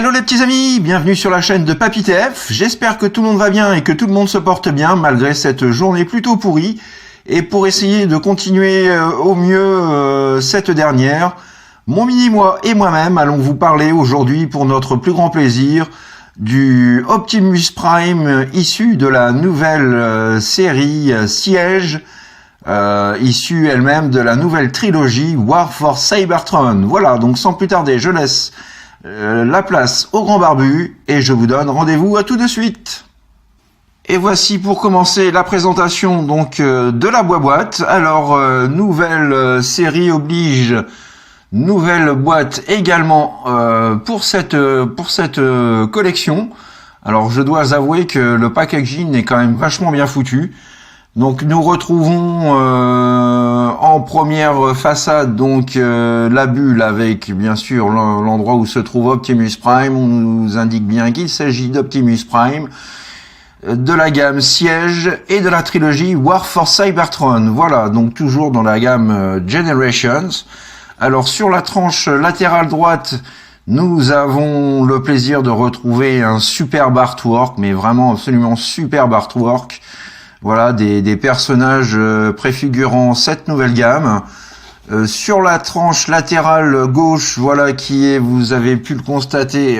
Hello les petits amis, bienvenue sur la chaîne de Papy TF. J'espère que tout le monde va bien et que tout le monde se porte bien malgré cette journée plutôt pourrie. Et pour essayer de continuer au mieux cette dernière, mon mini-moi et moi-même allons vous parler aujourd'hui pour notre plus grand plaisir du Optimus Prime issu de la nouvelle série Siege, issue elle-même de la nouvelle trilogie War for Cybertron. Voilà, donc sans plus tarder, je laisse la place au grand barbu et je vous donne rendez-vous à tout de suite. Et voici pour commencer la présentation donc de la boîte. Alors nouvelle série oblige, nouvelle boîte également pour cette collection. Alors je dois avouer que le packaging est quand même vachement bien foutu. Donc nous retrouvons en première façade donc la bulle avec bien sûr l'endroit où se trouve Optimus Prime. On nous indique bien qu'il s'agit d'Optimus Prime, de la gamme Siege et de la trilogie War for Cybertron. Voilà, donc toujours dans la gamme Generations. Alors sur la tranche latérale droite, nous avons le plaisir de retrouver un superbe artwork, mais vraiment absolument superbe artwork. Voilà, des personnages préfigurant cette nouvelle gamme. Sur la tranche latérale gauche, voilà qui est, vous avez pu le constater,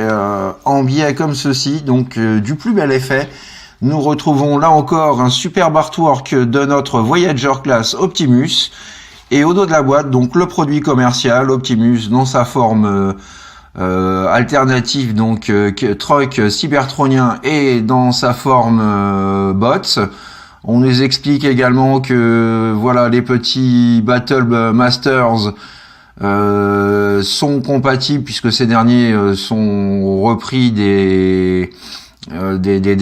en biais comme ceci, donc du plus bel effet. Nous retrouvons là encore un superbe artwork de notre Voyager Class Optimus. Et au dos de la boîte, donc le produit commercial Optimus dans sa forme alternative, donc truck cybertronien et dans sa forme bots. On nous explique également que voilà, les petits Battle Masters sont compatibles puisque ces derniers sont repris des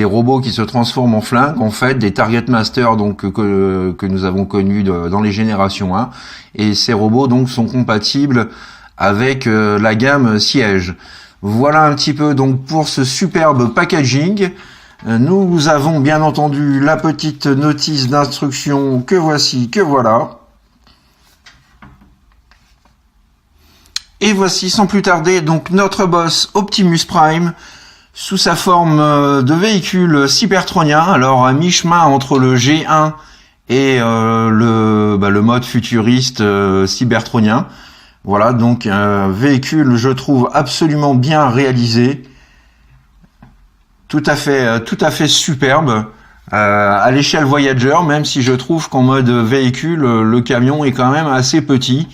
robots qui se transforment en flingues, en fait, des Target Masters donc que nous avons connus dans les générations 1, et ces robots donc sont compatibles avec la gamme Siege. Voilà un petit peu donc pour ce superbe packaging. Nous avons bien entendu la petite notice d'instruction que voici, que voilà. Et voici sans plus tarder donc notre boss Optimus Prime sous sa forme de véhicule cybertronien, alors à mi-chemin entre le G1 et le mode futuriste cybertronien. Voilà, donc un véhicule, je trouve, absolument bien réalisé. Tout à fait superbe à l'échelle Voyager, même si je trouve qu'en mode véhicule, le camion est quand même assez petit.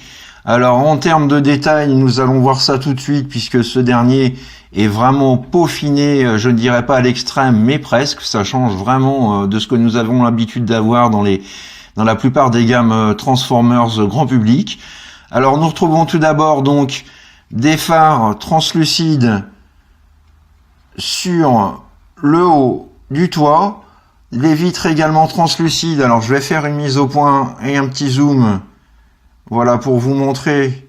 Alors en termes de détails, nous allons voir ça tout de suite, puisque ce dernier est vraiment peaufiné, je ne dirais pas à l'extrême, mais presque. Ça change vraiment de ce que nous avons l'habitude d'avoir dans la plupart des gammes Transformers grand public. Alors nous retrouvons tout d'abord donc des phares translucides sur le haut du toit, les vitres également translucides. Alors je vais faire une mise au point et un petit zoom, voilà, pour vous montrer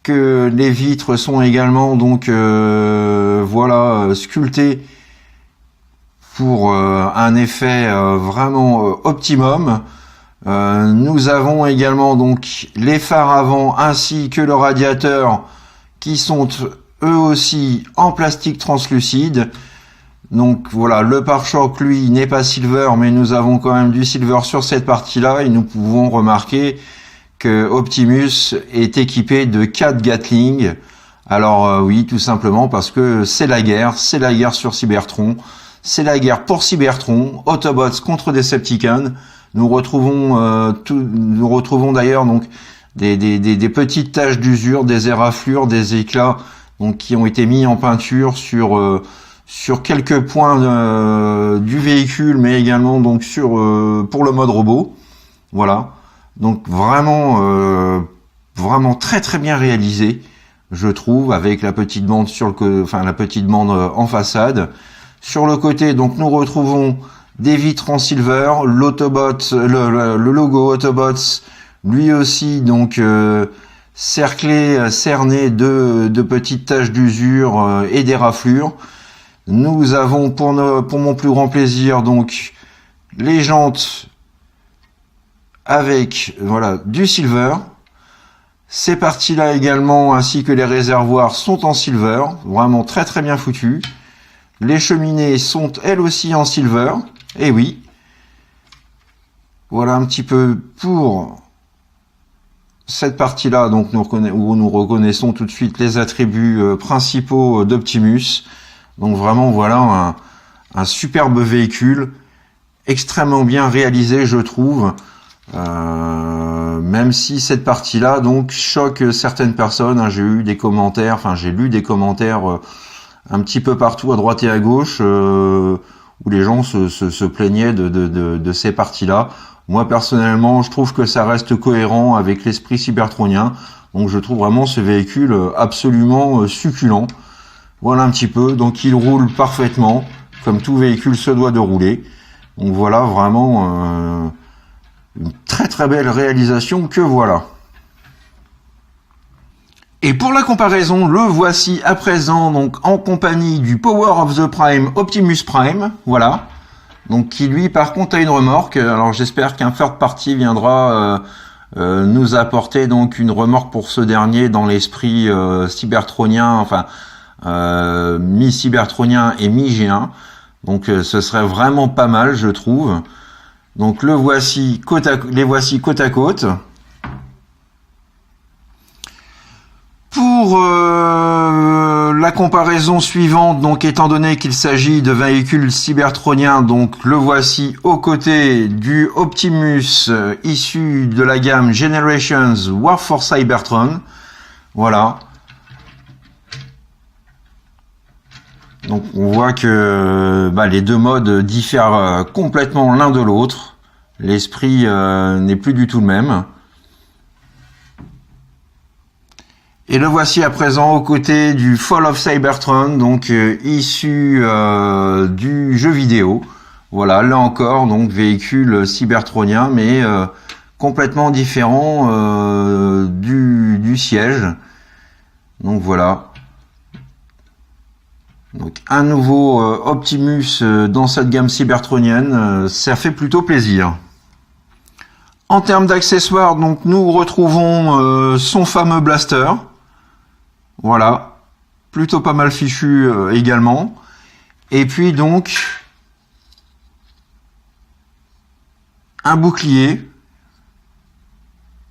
que les vitres sont également donc voilà, sculptées pour un effet vraiment optimum. Nous avons également donc les phares avant ainsi que le radiateur qui sont eux aussi en plastique translucide. Donc voilà, le pare-choc lui n'est pas silver, mais nous avons quand même du silver sur cette partie-là, et nous pouvons remarquer que Optimus est équipé de 4 Gatling. Alors oui, tout simplement parce que c'est la guerre sur Cybertron, c'est la guerre pour Cybertron, Autobots contre Decepticons. Nous retrouvons d'ailleurs donc des petites taches d'usure, des éraflures, des éclats donc qui ont été mis en peinture sur quelques points du véhicule, mais également donc pour le mode robot. Voilà, donc vraiment très bien réalisé, je trouve, avec la petite bande la petite bande en façade. Sur le côté, donc nous retrouvons des vitres en silver, le logo Autobots, lui aussi donc cerné de petites taches d'usure et d'éraflures. Nous avons pour mon plus grand plaisir donc les jantes avec voilà du silver. Ces parties-là également, ainsi que les réservoirs, sont en silver, vraiment très très bien foutus. Les cheminées sont elles aussi en silver, et oui. Voilà un petit peu pour cette partie-là, donc où nous reconnaissons tout de suite les attributs principaux d'Optimus. Donc vraiment, voilà un superbe véhicule, extrêmement bien réalisé, je trouve. Même si cette partie-là donc choque certaines personnes, hein, j'ai lu des commentaires un petit peu partout à droite et à gauche où les gens se plaignaient de ces parties-là. Moi personnellement, je trouve que ça reste cohérent avec l'esprit cybertronien. Donc je trouve vraiment ce véhicule absolument succulent. Voilà un petit peu. Donc il roule parfaitement, comme tout véhicule se doit de rouler. Donc voilà vraiment une très très belle réalisation que voilà. Et pour la comparaison, le voici à présent donc en compagnie du Power of the Prime Optimus Prime, voilà. Donc qui lui par contre a une remorque. Alors j'espère qu'un third party viendra nous apporter donc une remorque pour ce dernier dans l'esprit cybertronien, enfin mi-cybertronien et mi-G1. Donc ce serait vraiment pas mal, je trouve. Donc les voici côte à côte. Pour la comparaison suivante, donc étant donné qu'il s'agit de véhicules cybertroniens, donc le voici aux côtés du Optimus issu de la gamme Generations War for Cybertron. Voilà. Donc on voit que les deux modes diffèrent complètement l'un de l'autre. L'esprit n'est plus du tout le même. Et le voici à présent aux côtés du Fall of Cybertron, donc issu du jeu vidéo. Voilà, là encore, donc véhicule cybertronien, mais complètement différent du siège. Donc voilà. Donc un nouveau Optimus dans cette gamme cybertronienne, ça fait plutôt plaisir. En termes d'accessoires, donc nous retrouvons son fameux blaster. Voilà, plutôt pas mal fichu également. Et puis donc un bouclier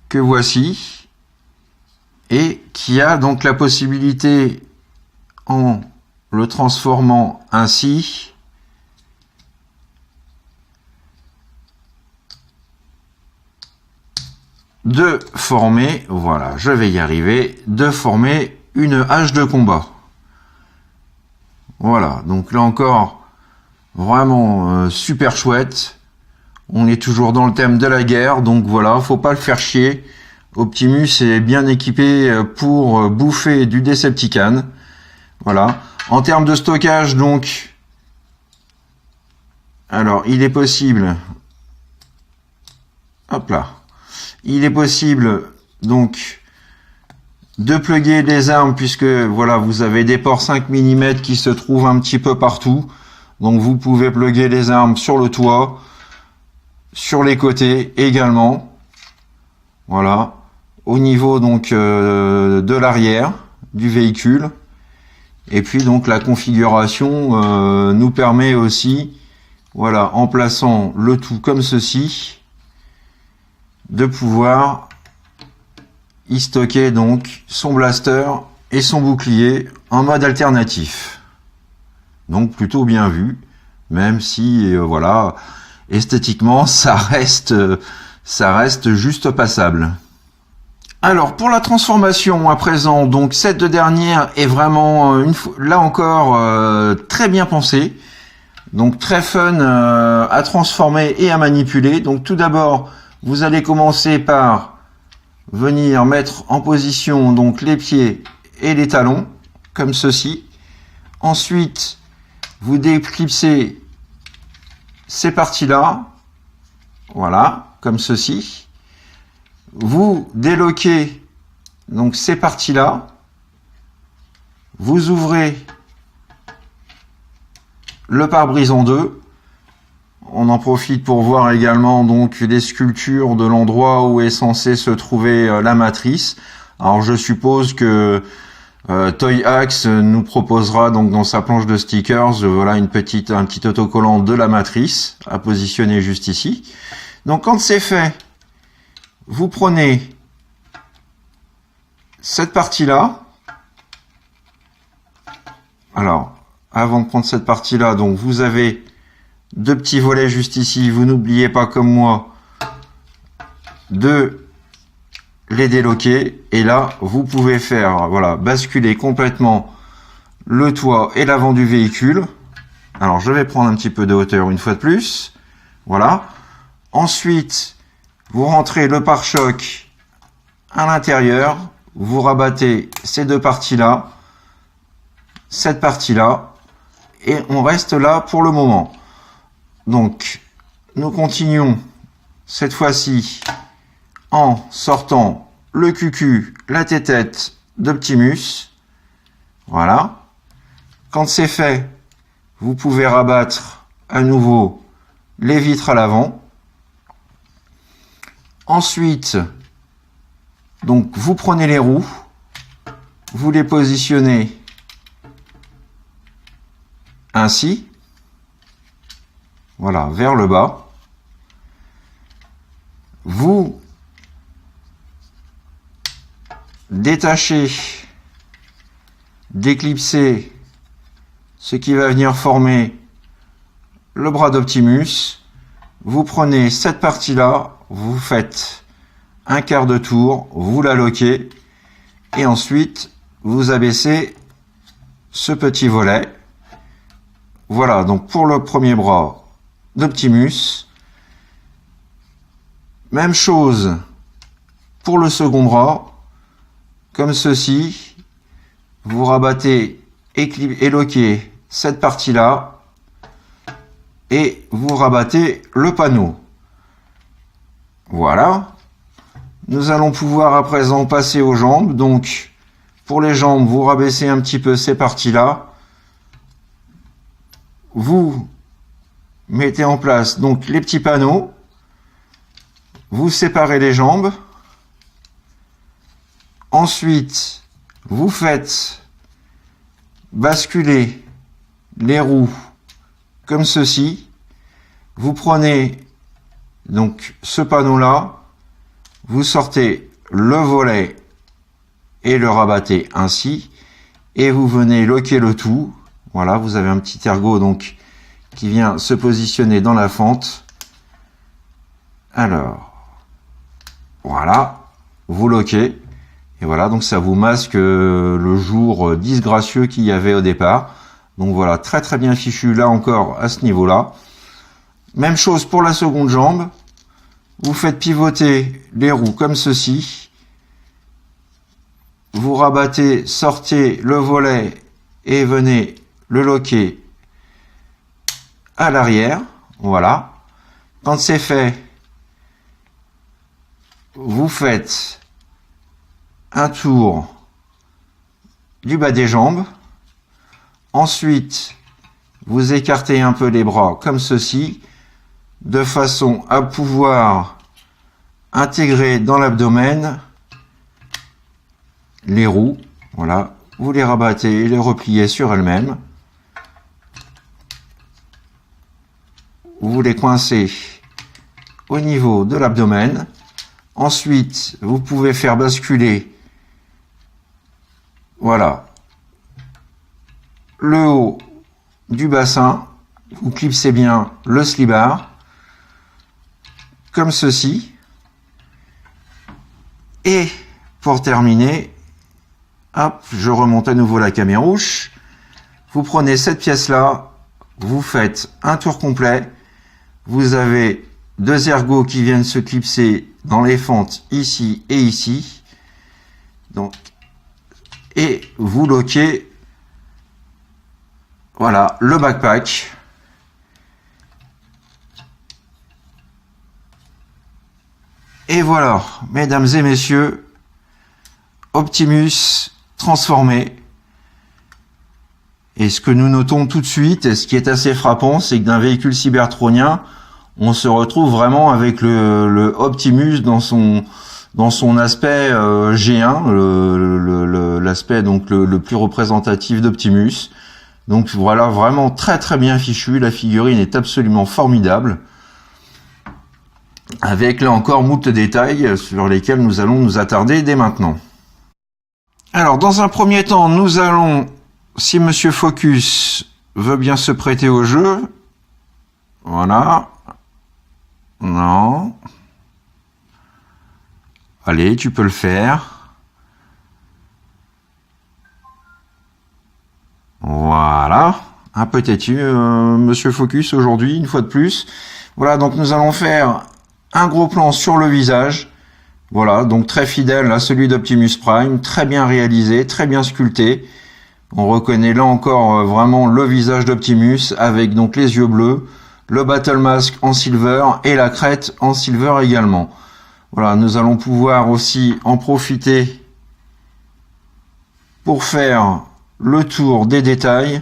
que voici et qui a donc la possibilité, en le transformant ainsi, de former, voilà, je vais y arriver, de former une hache de combat. Voilà, donc là encore, vraiment super chouette. On est toujours dans le thème de la guerre, donc voilà, faut pas le faire chier. Optimus est bien équipé pour bouffer du Decepticon. Voilà. En termes de stockage, donc, alors il est possible, hop là, il est possible donc de plugger des armes, puisque voilà, vous avez des ports 5 mm qui se trouvent un petit peu partout. Donc vous pouvez plugger les armes sur le toit, sur les côtés également. Voilà, au niveau donc de l'arrière du véhicule. Et puis donc la configuration nous permet aussi, voilà, en plaçant le tout comme ceci, de pouvoir y stocker donc son blaster et son bouclier en mode alternatif. Donc plutôt bien vu, même si voilà, esthétiquement ça reste juste passable. Alors pour la transformation à présent, donc cette dernière est vraiment là encore très bien pensée, donc très fun à transformer et à manipuler. Donc tout d'abord, vous allez commencer par venir mettre en position donc les pieds et les talons comme ceci. Ensuite, vous déclipsez ces parties-là, voilà, comme ceci. Vous déloquez donc ces parties-là. Vous ouvrez le pare-brise en deux. On en profite pour voir également donc les sculptures de l'endroit où est censée se trouver la matrice. Alors je suppose que Toy Axe nous proposera donc dans sa planche de stickers, voilà un petit autocollant de la matrice à positionner juste ici. Donc quand c'est fait, vous prenez cette partie-là. Alors, avant de prendre cette partie-là, donc vous avez deux petits volets juste ici. Vous n'oubliez pas comme moi de les déloquer, et là vous pouvez faire voilà basculer complètement le toit et l'avant du véhicule. Alors je vais prendre un petit peu de hauteur une fois de plus, voilà. Ensuite vous rentrez le pare-choc à l'intérieur, vous rabattez ces deux parties là, cette partie là, et on reste là pour le moment. Donc nous continuons cette fois-ci en sortant le cucu, la tête d'Optimus. Voilà. Quand c'est fait, vous pouvez rabattre à nouveau les vitres à l'avant. Ensuite, donc vous prenez les roues, vous les positionnez ainsi. Voilà, vers le bas. Vous détachez, déclipsez ce qui va venir former le bras d'Optimus. Vous prenez cette partie-là, vous faites un quart de tour, vous la loquez et ensuite vous abaissez ce petit volet. Voilà, donc pour le premier bras d'Optimus. Même chose pour le second bras. Comme ceci, vous rabattez et loquez cette partie-là et vous rabattez le panneau. Voilà. Nous allons pouvoir à présent passer aux jambes. Donc, pour les jambes, vous rabaissez un petit peu ces parties-là. Vous mettez en place donc les petits panneaux. Vous séparez les jambes. Ensuite, vous faites basculer les roues comme ceci. Vous prenez donc ce panneau-là, vous sortez le volet et le rabattez ainsi, et vous venez loquer le tout. Voilà, vous avez un petit ergot donc qui vient se positionner dans la fente. Alors, voilà, vous loquez. Et voilà, donc ça vous masque le jour disgracieux qu'il y avait au départ. Donc voilà, très très bien fichu là encore à ce niveau-là. Même chose pour la seconde jambe. Vous faites pivoter les roues comme ceci. Vous rabattez, sortez le volet et venez le loquer à l'arrière. Voilà. Quand c'est fait, vous faites un tour du bas des jambes. Ensuite, vous écartez un peu les bras comme ceci, de façon à pouvoir intégrer dans l'abdomen les roues. Voilà, vous les rabattez et les repliez sur elles-mêmes. Vous les coincez au niveau de l'abdomen. Ensuite, vous pouvez faire basculer, voilà, le haut du bassin. Vous clipsez bien le slibard, comme ceci. Et pour terminer, hop, je remonte à nouveau la camérouche. Vous prenez cette pièce-là, vous faites un tour complet. Vous avez deux ergots qui viennent se clipser dans les fentes ici et ici. Donc, et vous loquez, voilà, le backpack. Et voilà, mesdames et messieurs, Optimus transformé. Et ce que nous notons tout de suite, et ce qui est assez frappant, c'est que d'un véhicule cybertronien, on se retrouve vraiment avec le Optimus dans dans son aspect G1, l'aspect donc le plus représentatif d'Optimus. Donc voilà, vraiment très très bien fichu. La figurine est absolument formidable, avec là encore moult détails sur lesquels nous allons nous attarder dès maintenant. Alors dans un premier temps, nous allons, si Monsieur Focus veut bien se prêter au jeu, voilà, non, allez, tu peux le faire. Voilà, un peu têtu, Monsieur Focus aujourd'hui, une fois de plus. Voilà, donc nous allons faire un gros plan sur le visage. Voilà, donc très fidèle à celui d'Optimus Prime, très bien réalisé, très bien sculpté. On reconnaît là encore vraiment le visage d'Optimus avec donc les yeux bleus, le Battle Mask en silver et la crête en silver également. Voilà, nous allons pouvoir aussi en profiter pour faire le tour des détails.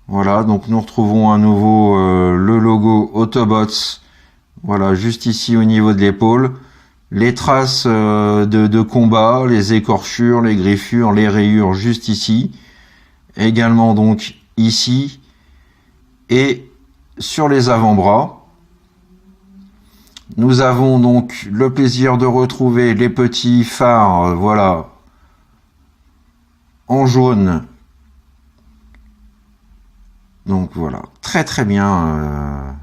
Voilà, donc nous retrouvons à nouveau le logo Autobots, voilà, juste ici au niveau de l'épaule. Les traces de combat, les écorchures, les griffures, les rayures juste ici. Également donc ici et sur les avant-bras. Nous avons donc le plaisir de retrouver les petits phares, voilà, en jaune. Donc voilà, très très bien,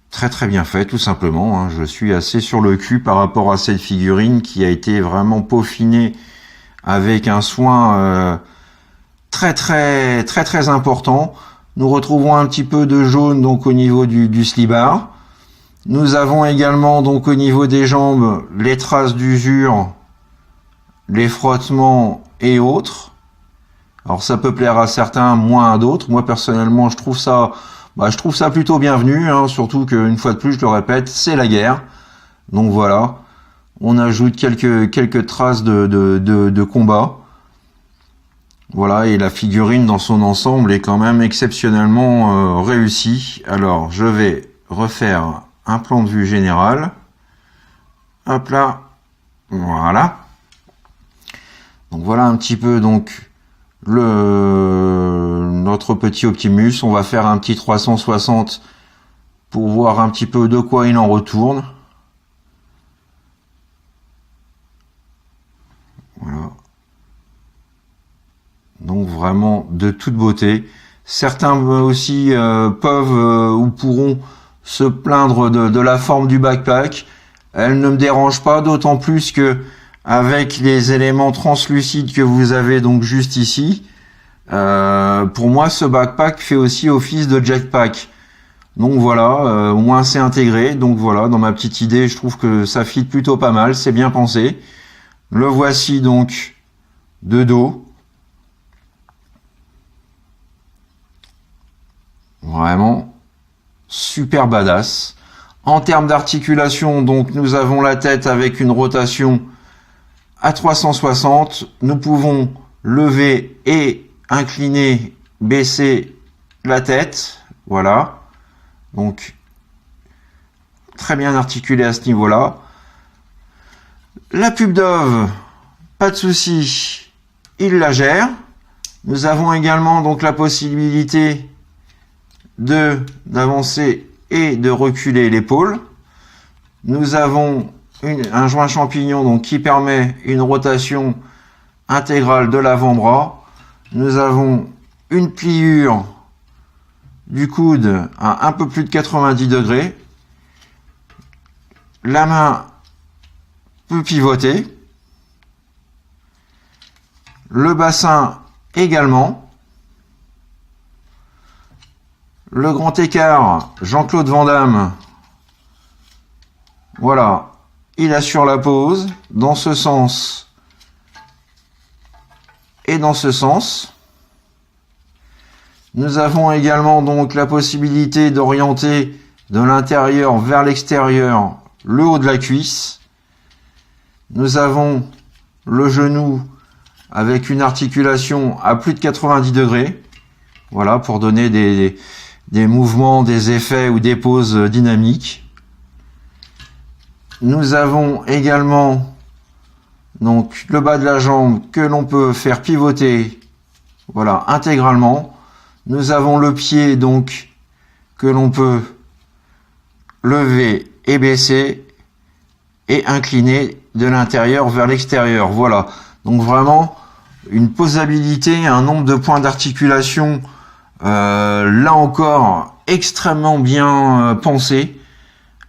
très bien fait tout simplement. Hein. Je suis assez sur le cul par rapport à cette figurine qui a été vraiment peaufinée avec un soin très important. Nous retrouvons un petit peu de jaune donc au niveau du slibard. Nous avons également donc au niveau des jambes les traces d'usure, les frottements et autres. Alors ça peut plaire à certains, moins à d'autres. Moi personnellement, je trouve ça plutôt bienvenu, hein, surtout qu'une fois de plus, je le répète, c'est la guerre. Donc voilà, on ajoute quelques traces de combat. Voilà, et la figurine dans son ensemble est quand même exceptionnellement réussie. Alors, je vais refaire un plan de vue général. Hop là, voilà. Donc voilà un petit peu donc notre petit Optimus. On va faire un petit 360 pour voir un petit peu de quoi il en retourne. Voilà. Donc vraiment de toute beauté. Certains aussi peuvent ou pourront se plaindre de la forme du backpack. Elle ne me dérange pas, d'autant plus que avec les éléments translucides que vous avez donc juste ici, pour moi ce backpack fait aussi office de jetpack. Donc voilà, au moins c'est intégré. Donc voilà, dans ma petite idée, je trouve que ça fit plutôt pas mal, c'est bien pensé. Le voici donc de dos. Vraiment super badass. En termes d'articulation, donc nous avons la tête avec une rotation à 360. Nous pouvons lever et incliner, baisser la tête. Voilà. Donc très bien articulé à ce niveau-là. La pub Dove, pas de souci, il la gère. Nous avons également donc la possibilité d'avancer et de reculer l'épaule. Nous avons un joint champignon donc qui permet une rotation intégrale de l'avant-bras. Nous avons une pliure du coude à un peu plus de 90 degrés. La main peut pivoter. Le bassin également. Le grand écart, Jean-Claude Van Damme, voilà, il assure la pose dans ce sens et dans ce sens. Nous avons également donc la possibilité d'orienter de l'intérieur vers l'extérieur le haut de la cuisse. Nous avons le genou avec une articulation à plus de 90 degrés, voilà, pour donner des mouvements, des effets ou des poses dynamiques. Nous avons également donc le bas de la jambe que l'on peut faire pivoter, voilà, intégralement. Nous avons le pied donc que l'on peut lever et baisser et incliner de l'intérieur vers l'extérieur. Voilà, donc vraiment une posabilité, un nombre de points d'articulation là encore extrêmement bien pensé.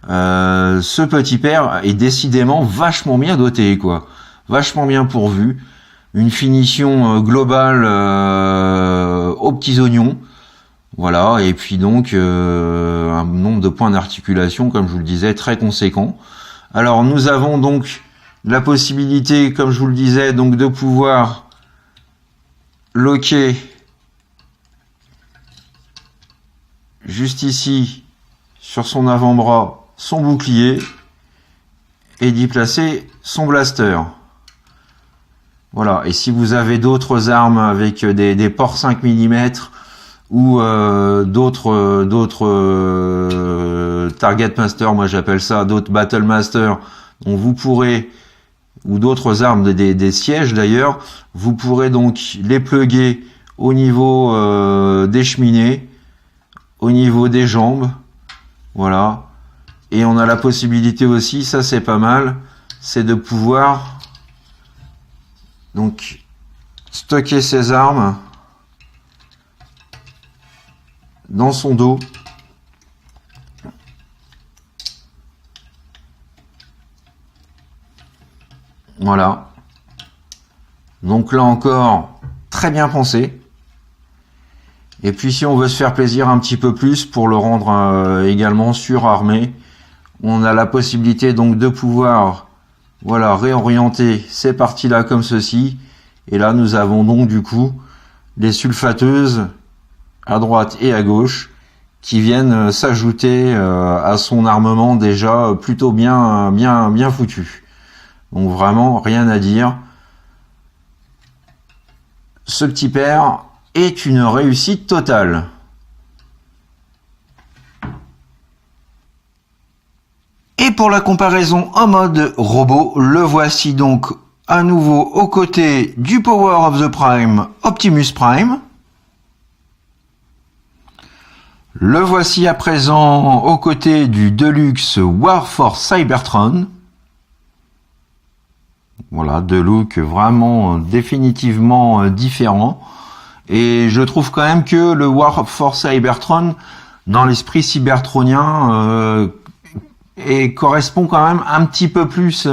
Ce petit père est décidément vachement bien doté, quoi, vachement bien pourvu, une finition globale aux petits oignons, voilà, et puis donc un nombre de points d'articulation, comme je vous le disais, très conséquent. Alors nous avons donc la possibilité, comme je vous le disais, donc de pouvoir loquer juste ici sur son avant-bras son bouclier et d'y placer son blaster. Voilà, et si vous avez d'autres armes avec des ports 5 mm ou d'autres Target Master, moi j'appelle ça, d'autres Battle Master, donc vous pourrez, ou d'autres armes, des sièges d'ailleurs, vous pourrez donc les plugger au niveau des cheminées, au niveau des jambes, voilà. Et on a la possibilité aussi, ça c'est pas mal, c'est de pouvoir donc stocker ses armes dans son dos. Voilà. Donc là encore, très bien pensé. Et puis si on veut se faire plaisir un petit peu plus pour le rendre également surarmé, on a la possibilité donc de pouvoir, voilà, réorienter ces parties-là comme ceci. Et là, nous avons donc du coup les sulfateuses à droite et à gauche qui viennent s'ajouter à son armement déjà plutôt bien foutu. Donc vraiment rien à dire. Ce petit père est une réussite totale. Et pour la comparaison en mode robot, le voici donc à nouveau aux côtés du Power of the Prime Optimus Prime. Le voici à présent aux côtés du Deluxe Warforce Cybertron. Voilà, deux looks vraiment définitivement différents. Et je trouve quand même que le Warforce Cybertron, dans l'esprit cybertronien, et correspond quand même un petit peu plus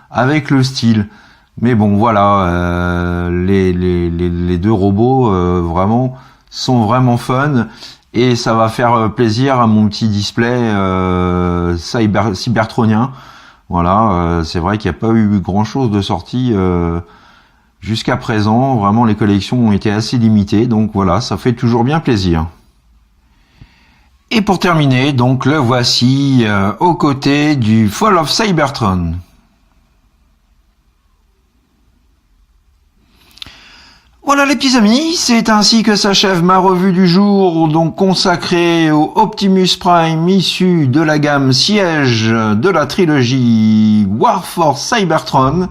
avec le style. Mais bon, voilà, les deux robots vraiment sont vraiment fun et ça va faire plaisir à mon petit display cybertronien. Voilà, c'est vrai qu'il n'y a pas eu grand chose de sorti jusqu'à présent. Vraiment, les collections ont été assez limitées, donc voilà, ça fait toujours bien plaisir. Et pour terminer, donc le voici aux côtés du Fall of Cybertron. Voilà les petits amis, c'est ainsi que s'achève ma revue du jour, donc consacrée au Optimus Prime issu de la gamme siège de la trilogie Warforce Cybertron.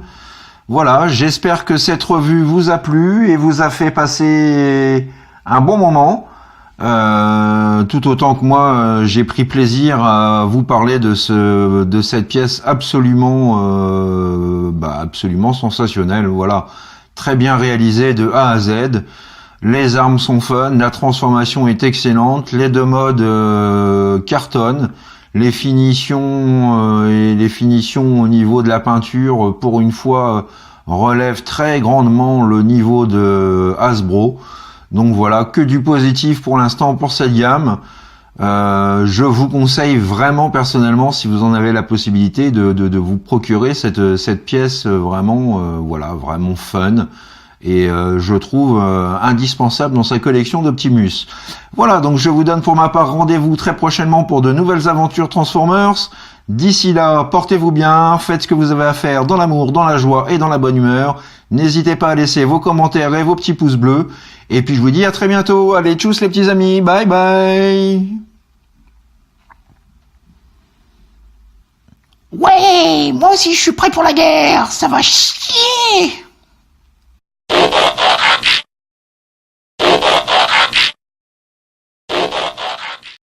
Voilà, j'espère que cette revue vous a plu et vous a fait passer un bon moment. Tout autant que moi, j'ai pris plaisir à vous parler de cette pièce absolument sensationnelle. Voilà, très bien réalisée de A à Z. Les armes sont fun, la transformation est excellente, les deux modes cartonnent, les finitions au niveau de la peinture, pour une fois, relèvent très grandement le niveau de Hasbro. Donc voilà, que du positif pour l'instant pour cette gamme. Je vous conseille vraiment personnellement, si vous en avez la possibilité, de vous procurer cette pièce vraiment fun et je trouve indispensable dans sa collection d'Optimus. Voilà, donc je vous donne pour ma part rendez-vous très prochainement pour de nouvelles aventures Transformers. D'ici là, portez-vous bien, faites ce que vous avez à faire dans l'amour, dans la joie et dans la bonne humeur. N'hésitez pas à laisser vos commentaires et vos petits pouces bleus. Et puis je vous dis à très bientôt. Allez, tchuss les petits amis, bye bye. Ouais, moi aussi je suis prêt pour la guerre, ça va chier.